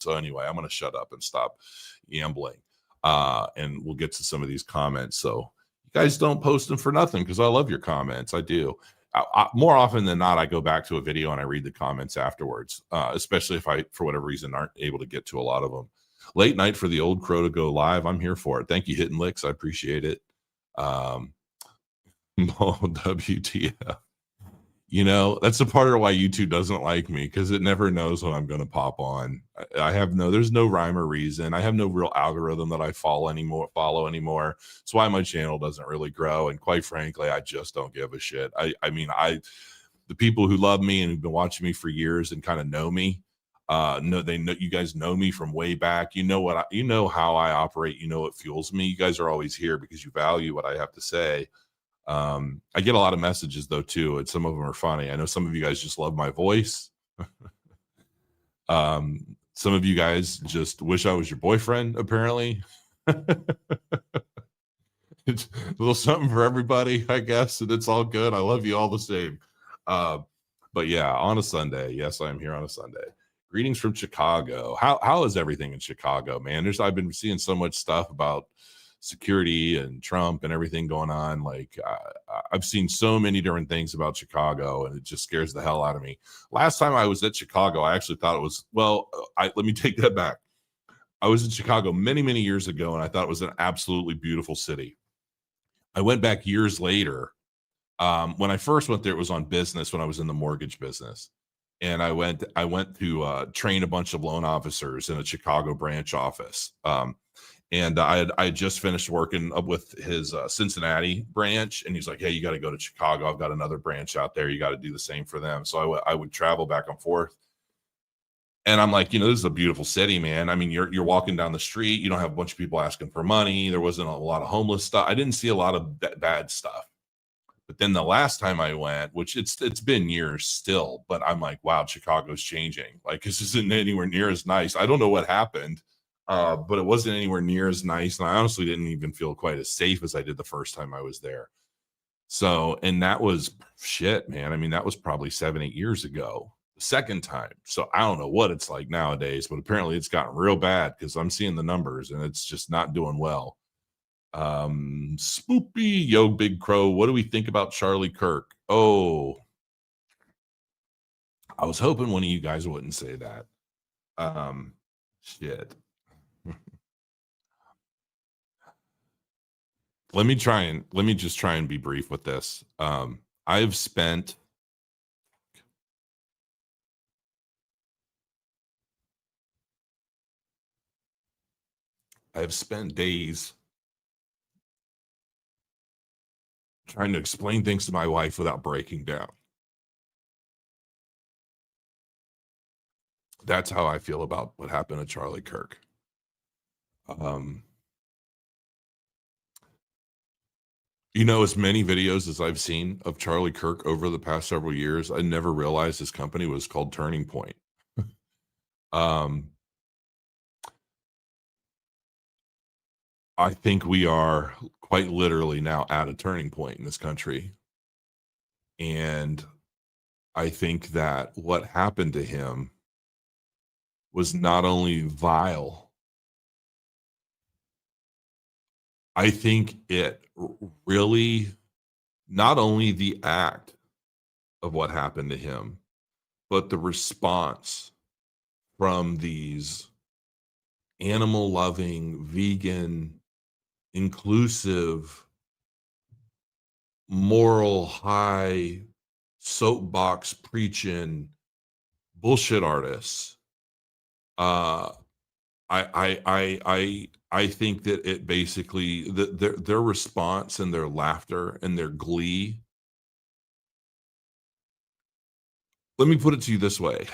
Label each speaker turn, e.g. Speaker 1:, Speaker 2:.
Speaker 1: So anyway, I'm going to shut up and stop ambling. And we'll get to some of these comments. So you guys don't post them for nothing, because I love your comments. I do. More often than not, I go back to a video and I read the comments afterwards, especially if I, for whatever reason, aren't able to get to a lot of them. Late night for the old crow to go live. I'm here for it. Thank you, Hitting Licks. I appreciate it. WTF. You know, that's the part of why YouTube doesn't like me, because it never knows when I'm going to pop on. There's no rhyme or reason. I have no real algorithm that I follow anymore. That's why my channel doesn't really grow. And quite frankly, I just don't give a shit. The people who love me and who've been watching me for years and kind of know me, you guys know me from way back. You know how I operate. You know what fuels me. You guys are always here because you value what I have to say. I get a lot of messages though too, and some of them are funny. I know some of you guys just love my voice. Some of you guys just wish I was your boyfriend, apparently. It's a little something for everybody, I guess, and it's all good. I love you all the same. But yeah, on a Sunday. Yes, I am here on a Sunday. Greetings from Chicago. How is everything in Chicago, man? I've been seeing so much stuff about security and Trump and everything going on. Like I've seen so many different things about Chicago, and it just scares the hell out of me. Last time I was at Chicago, I actually thought it was, let me take that back. I was in Chicago many, many years ago, and I thought it was an absolutely beautiful city. I went back years later. When I first went there, it was on business when I was in the mortgage business. And I went to train a bunch of loan officers in a Chicago branch office. And I had just finished working with his Cincinnati branch, and he's like, "Hey, you got to go to Chicago. I've got another branch out there. You got to do the same for them." So I would travel back and forth. And I'm like, this is a beautiful city, man. I mean, you're walking down the street. You don't have a bunch of people asking for money. There wasn't a lot of homeless stuff. I didn't see a lot of bad stuff. But then the last time I went, which it's been years still, but I'm like, wow, Chicago's changing. Like, this isn't anywhere near as nice. I don't know what happened. But it wasn't anywhere near as nice. And I honestly didn't even feel quite as safe as I did the first time I was there. So, and that was shit, man. I mean, that was probably 7-8 years ago, the second time. So I don't know what it's like nowadays, but apparently it's gotten real bad, because I'm seeing the numbers and it's just not doing well. Spoopy, yo, Big Crow, what do we think about Charlie Kirk? Oh, I was hoping one of you guys wouldn't say that. Shit. Let me just try and be brief with this. I've spent days trying to explain things to my wife without breaking down. That's how I feel about what happened to Charlie Kirk. As many videos as I've seen of Charlie Kirk over the past several years, I never realized his company was called Turning Point. I think we are quite literally now at a turning point in this country. And I think that what happened to him was not only vile, I think it really, not only the act of what happened to him, but the response from these animal-loving, vegan, inclusive, moral high, soapbox-preaching bullshit artists. I think that it basically, their response and their laughter and their glee. Let me put it to you this way.